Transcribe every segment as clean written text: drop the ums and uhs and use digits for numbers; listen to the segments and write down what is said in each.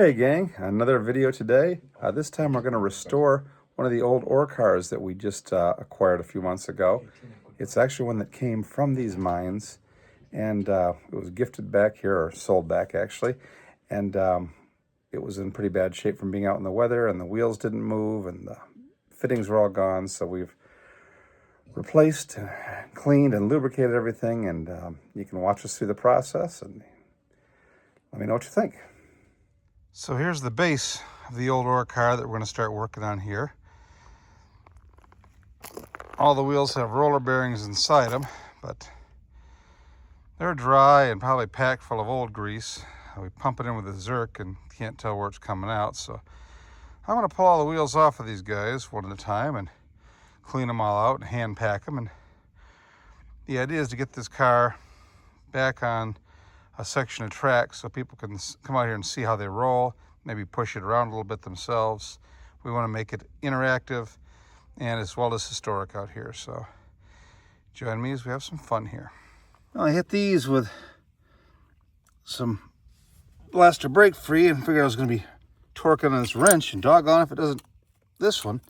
Hey gang, another video today. This time we're going to restore one of the old ore cars that we just acquired a few months ago. It's actually one that came from these mines, and it was gifted back here, or sold back actually, and it was in pretty bad shape from being out in the weather, and the wheels didn't move, and the fittings were all gone, so we've replaced, cleaned, and lubricated everything, and you can watch us through the process, and let me know what you think. So here's the base of the old ore car that we're going to start working on here. All the wheels have roller bearings inside them, but they're dry and probably packed full of old grease. We pump it in with a Zerk and can't tell where it's coming out. So I'm going to pull all the wheels off of these guys one at a time and clean them all out and hand pack them. And the idea is to get this car back on a section of track so people can come out here and see how they roll, maybe push it around a little bit themselves. We want to make it interactive and as well as historic out here. So join me as we have some fun here. Well, I hit these with some blaster brake free and figured I was going to be torquing on this wrench, and doggone if it doesn't, this one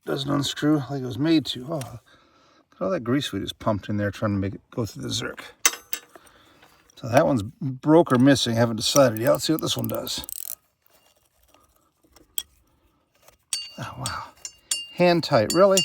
doesn't unscrew like it was made to. Oh, look at all that grease we just pumped in there trying to make it go through the Zerk. So that one's broke or missing. I haven't decided yet. Let's see what this one does. Oh, wow. Hand tight, really?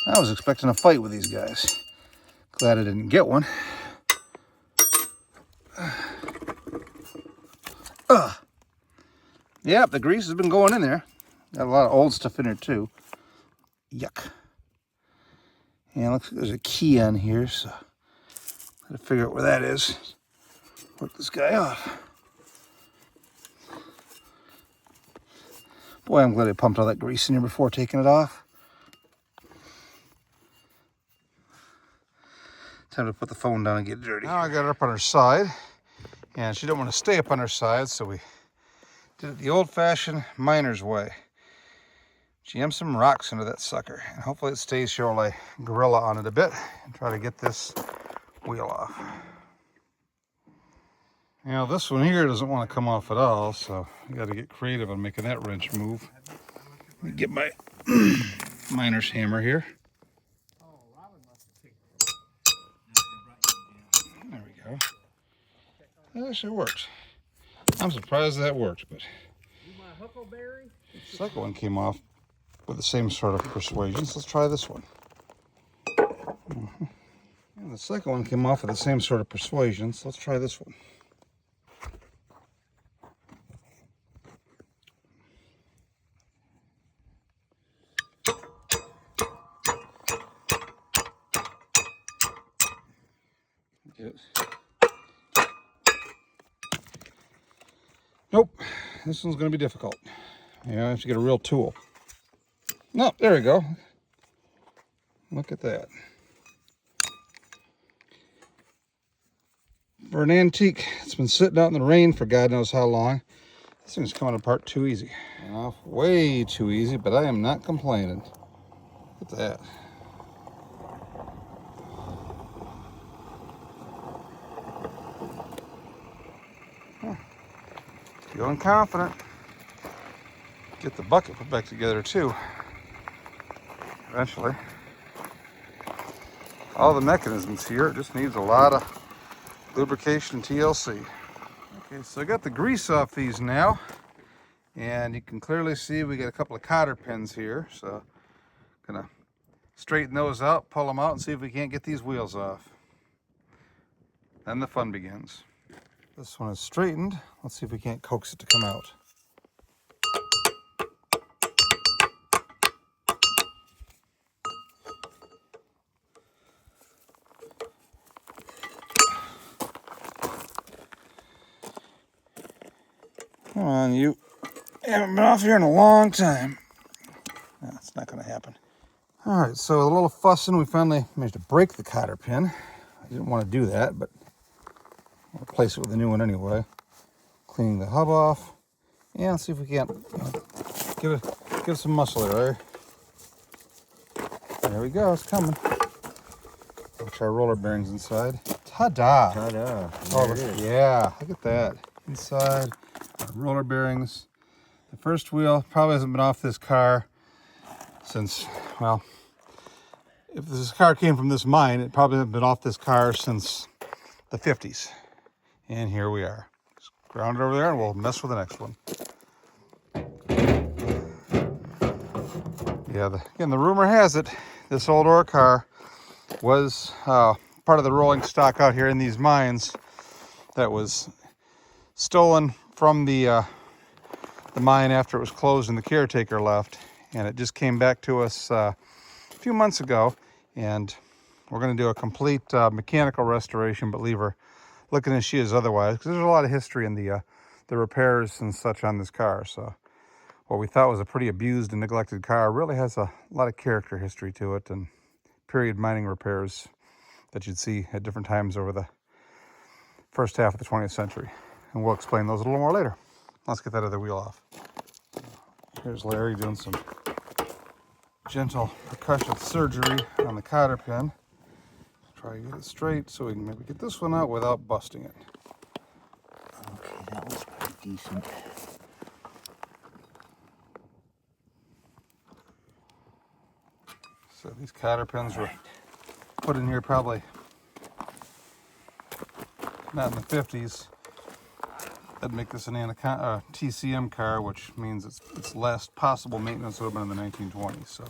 I was expecting a fight with these guys. Glad I didn't get one. Yep, the grease has been going in there. Got a lot of old stuff in there too. Yuck. Yeah, looks like there's a key on here, so gotta figure out where that is. Work this guy off. Boy, I'm glad I pumped all that grease in here before taking it off. Time to put the phone down and get dirty. Now I got her up on her side, and she didn't want to stay up on her side, so we did it the old-fashioned miner's way. Jam some rocks into that sucker, and hopefully it stays here while I gorilla on it a bit and try to get this wheel off. You know, this one here doesn't want to come off at all, so I got to get creative on making that wrench move. Let me get my miner's hammer here. There we go. That actually works. I'm surprised that worked, but the second one came off with the same sort of persuasion, so let's try this one. And the second one came off with the same sort of persuasion, so let's try this one. Nope, this one's going to be difficult. Yeah, I have to get a real tool. No, there we go. Look at that. For an antique, it's been sitting out in the rain for God knows how long. This thing's coming apart too easy. Way too easy, but I am not complaining. Look at that. Feeling confident. Get the bucket put back together too. Eventually. All the mechanisms here, it just needs a lot of lubrication TLC. Okay, so I got the grease off these now, and you can clearly see we got a couple of cotter pins here, so gonna straighten those out, pull them out, and see if we can't get these wheels off. Then the fun begins. This one is straightened. Let's see if we can't coax it to come out. Come on, you. Haven't been off here in a long time. No, it's not going to happen. All right, so with a little fussing, we finally managed to break the cotter pin. I didn't want to do that, but I'll replace it with a new one anyway. Cleaning the hub off. Yeah, let's see if we can't give it some muscle there. There we go, it's coming. Watch our roller bearings inside. Ta-da! Ta-da! Oh, yeah, look at that. inside. Roller bearings. The first wheel probably hasn't been off this car since, well, if this car came from this mine, it probably hasn't been off this car since the 50s. And here we are. Just ground it over there and we'll mess with the next one. Yeah, again, the rumor has it, this old ore car was part of the rolling stock out here in these mines that was stolen from the mine after it was closed and the caretaker left. And it just came back to us a few months ago. And we're going to do a complete mechanical restoration, but leave her looking as she is otherwise, because there's a lot of history in the repairs and such on this car. So what we thought was a pretty abused and neglected car really has a lot of character history to it, and period mining repairs that you'd see at different times over the first half of the 20th century. And we'll explain those a little more later. Let's get that other wheel off. Here's Larry doing some gentle percussion surgery on the cotter pin. Try to get it straight so we can maybe get this one out without busting it. Okay, that was pretty decent. So these cotter pins were put in here probably not in the 50s. That'd make this an TCM car, which means its last possible maintenance would have been in the 1920s. So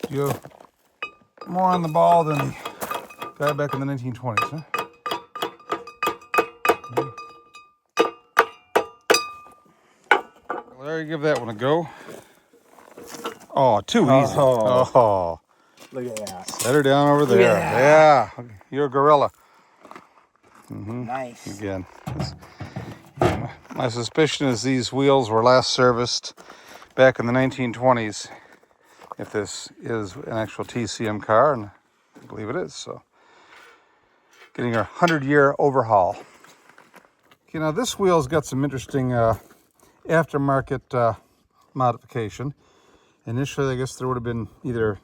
you're more on the ball than the guy back in the 1920s, huh? Larry, give that one a go. Oh, too easy. Oh. Look at that. Set her down over there. Yeah. You're a gorilla. Nice. Again. My suspicion is these wheels were last serviced back in the 1920s. If this is an actual TCM car, and I believe it is. So, getting a 100-year overhaul. Okay, now this wheel's got some interesting aftermarket modification. Initially, I guess there would have been either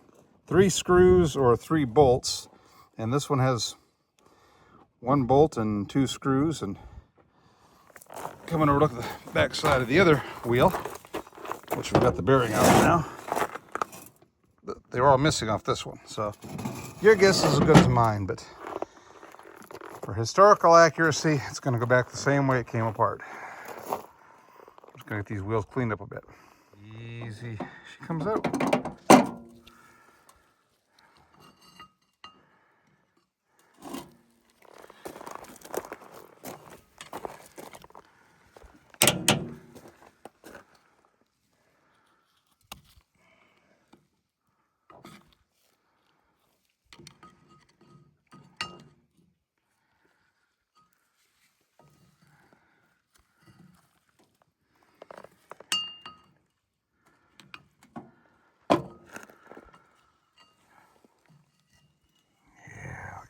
3 screws or 3 bolts, and this one has 1 bolt and 2 screws. And coming over to look at the back side of the other wheel, which we've got the bearing out now, they were all missing off this one. So your guess is as good as mine, but for historical accuracy, it's going to go back the same way it came apart. I'm just going to get these wheels cleaned up a bit. Easy, she comes out.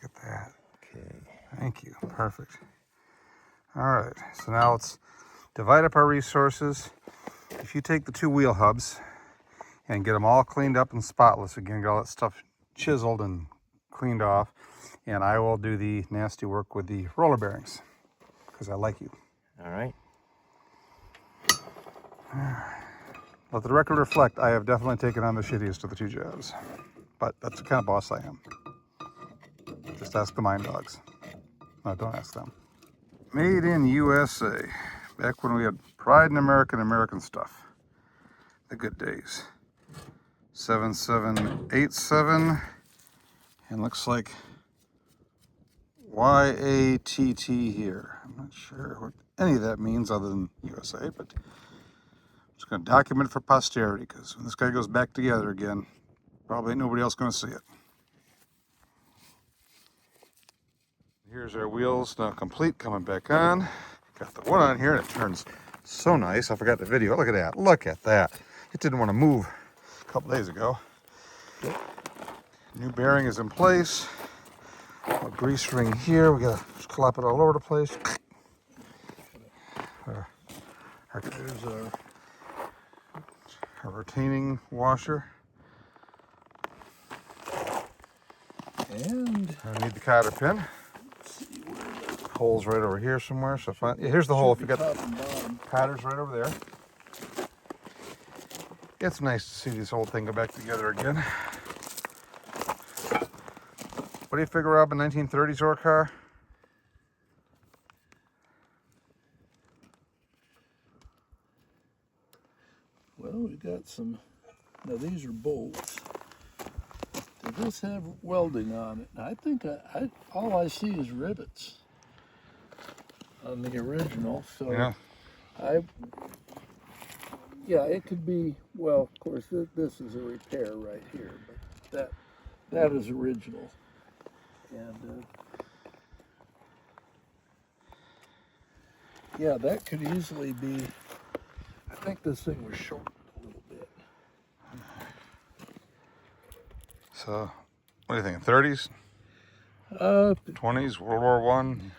Look at that. Okay. Thank you. Perfect. All right. So now let's divide up our resources. If you take the 2 wheel hubs and get them all cleaned up and spotless, again, get all that stuff chiseled and cleaned off, and I will do the nasty work with the roller bearings because I like you. All right. Let the record reflect, I have definitely taken on the shittiest of the 2 jobs, but that's the kind of boss I am. Just ask the mine dogs. No, don't ask them. Made in USA. Back when we had pride in American stuff. The good days. 7787. And looks like YATT here. I'm not sure what any of that means other than USA, but I'm just going to document it for posterity, because when this guy goes back together again, probably ain't nobody else going to see it. Here's our wheels now complete, coming back on. Got the one on here and it turns so nice. I forgot the video. Look at that. Look at that. It didn't want to move a couple days ago. New bearing is in place. A grease ring here. We got to clap it all over the place. There's a retaining washer. And I need the cotter pin. let's see where the Hole's right over here somewhere. So yeah, here's the hole. If you got top and bottom. cotter's right over there. It's nice to see this whole thing go back together again. What do you figure, Robbin? 1930s ore car? Well, we got some. Now these are bolts. Does this have welding on it? I think all I see is rivets on the original. So Yeah. Yeah, it could be. Well, of course, this is a repair right here, but that is original. And yeah, that could easily be. I think this thing was shortened a little bit. So, what do you think? 30s? 20s? World War One?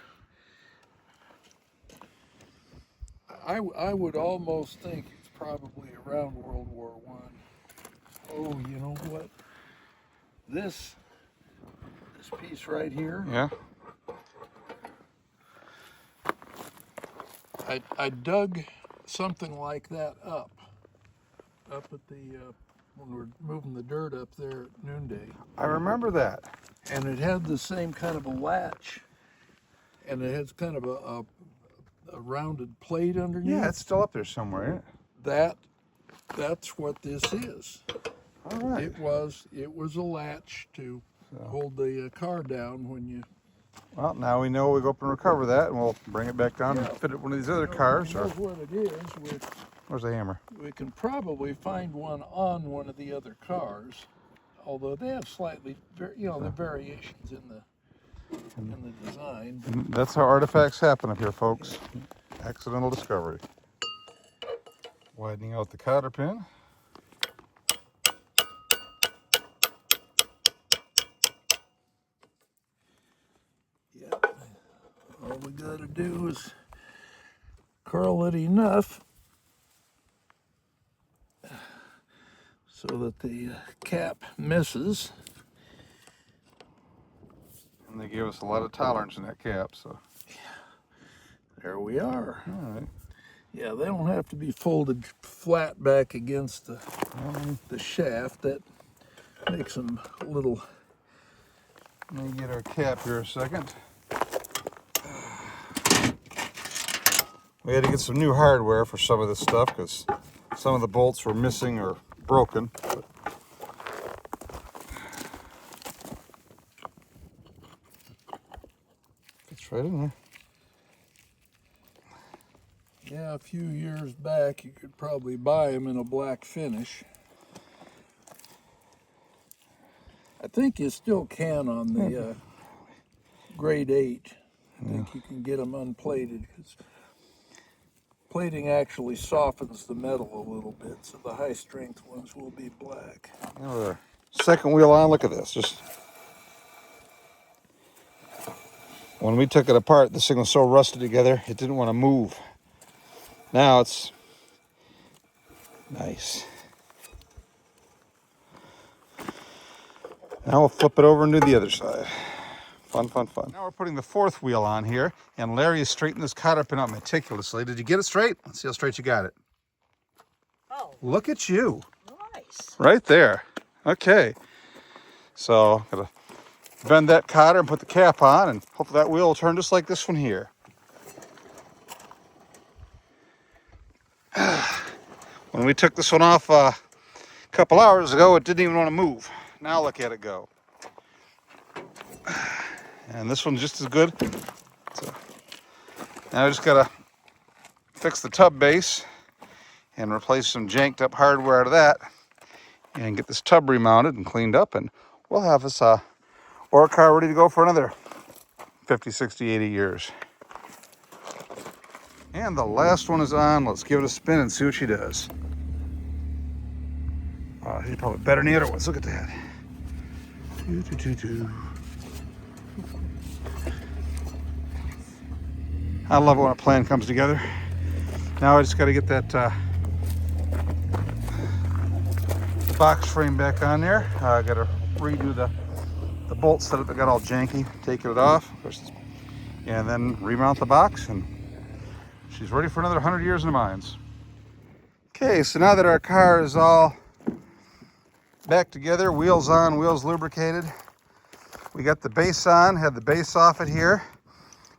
I would almost think it's probably around World War I. Oh, you know what? This piece right here. Yeah. I dug something like that up at the when we're moving the dirt up there at noonday. I remember that. And it had the same kind of a latch, and it has kind of a rounded plate underneath. Yeah, it's still up there somewhere, isn't it? That's what this is. All right. It was a latch to hold the car down when you. Well, now we know we go up and recover that, and we'll bring it back down and fit it in one of these other cars. Knows what it is. Where's the hammer? We can probably find one on one of the other cars, although they have slightly, the variations in the design. And that's how artifacts happen up here, folks. Accidental discovery. Widening out the cotter pin. Yep. All we got to do is curl it enough so that the cap misses. And they gave us a lot of tolerance in that cap, so. There we are. All right. Yeah, they don't have to be folded flat back against the shaft. That makes them a little. Let me get our cap here a second. We had to get some new hardware for some of this stuff because some of the bolts were missing or broken. But fits right in there. Yeah, a few years back, you could probably buy them in a black finish. I think you still can on the grade 8. I think you can get them unplated because plating actually softens the metal a little bit, so the high strength ones will be black. Now with our second wheel on, look at this. Just when we took it apart, this thing was so rusted together, it didn't want to move. Now it's nice. Now we'll flip it over and do the other side. Fun, fun, fun. Now we're putting the fourth wheel on here, and Larry is straightening this cotter pin out meticulously. Did you get it straight? Let's see how straight you got it. Oh. Look at you. Nice. Right there. Okay. So, gotta bend that cotter and put the cap on, and hopefully that wheel will turn just like this one here. When we took this one off a couple hours ago, it didn't even want to move. Now look at it go. And this one's just as good. So now I just gotta fix the tub base and replace some janked up hardware out of that and get this tub remounted and cleaned up, and we'll have this ore car ready to go for another 50, 60, 80 years. And the last one is on. Let's give it a spin and see what she does. She's probably better than the other ones. Look at that. I love it when a plan comes together. Now I just got to get that box frame back on there. I got to redo the the bolts that got all janky, taking it off, and then remount the box, and she's ready for another 100 years in the mines. Okay, so now that our car is all back together, wheels on, wheels lubricated, we got the base on, had the base off it here,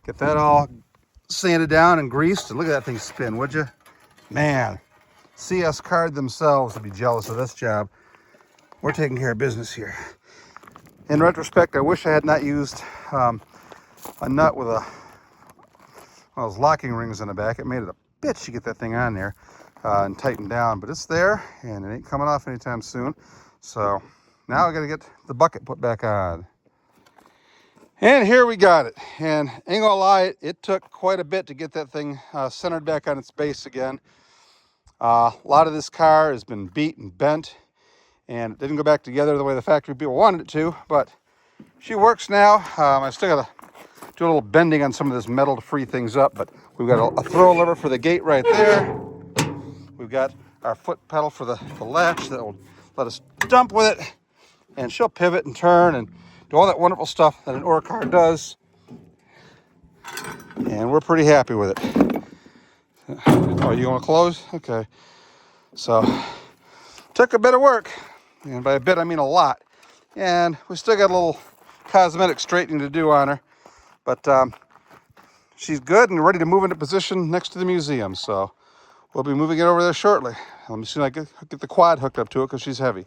get that all sanded down and greased, and look at that thing spin, would you? Man, CS Card themselves would be jealous of this job. We're taking care of business here. In retrospect, I wish I had not used a nut with one of those locking rings in the back. It made it a bitch to get that thing on there and tighten down, but it's there and it ain't coming off anytime soon. So now I got to get the bucket put back on. And here we got it. And ain't gonna lie, it took quite a bit to get that thing centered back on its base again. A lot of this car has been beat and bent, and it didn't go back together the way the factory people wanted it to, but she works now. I still got to do a little bending on some of this metal to free things up, but we've got a throw lever for the gate right there. We've got our foot pedal for the latch that will let us dump with it, and she'll pivot and turn and do all that wonderful stuff that an ore car does, and we're pretty happy with it. Oh, you want to close? Okay. So, took a bit of work, and by a bit I mean a lot, and we still got a little cosmetic straightening to do on her, but she's good and ready to move into position next to the museum, so we'll be moving it over there shortly. Let me see if I can get the quad hooked up to it because she's heavy.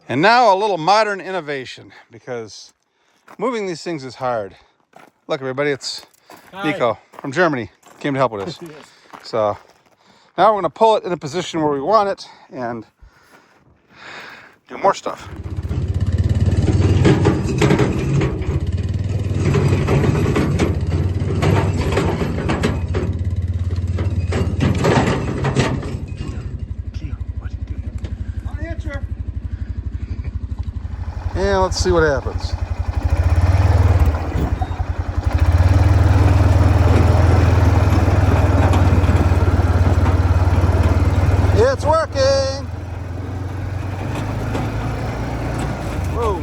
And now a little modern innovation, because moving these things is hard. Look, everybody, it's Nico from Germany came to help with us. Yes. So now we're going to pull it in a position where we want it and do more stuff. And let's see what happens. It's working. Whoa.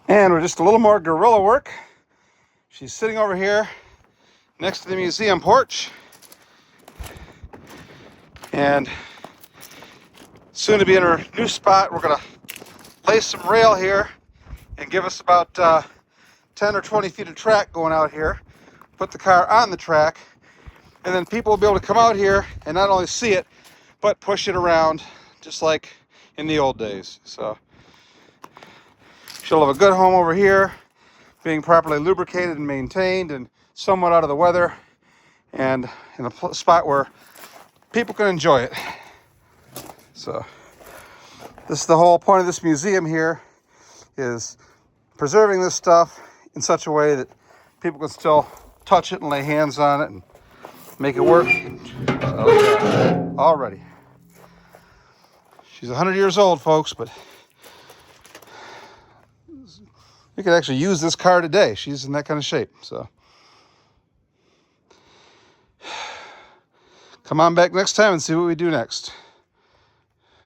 And we're just a little more guerrilla work. She's sitting over here next to the museum porch. And soon to be in her new spot, we're gonna lay some rail here and give us about 10 or 20 feet of track going out here, put the car on the track, and then people will be able to come out here and not only see it, but push it around just like in the old days. So she'll have a good home over here, being properly lubricated and maintained and somewhat out of the weather, and in a spot where people can enjoy it. So this is the whole point of this museum here, is preserving this stuff in such a way that people can still touch it and lay hands on it and make it work. So, already. She's 100 years old, folks, but you could actually use this car today. She's in that kind of shape. So come on back next time and see what we do next.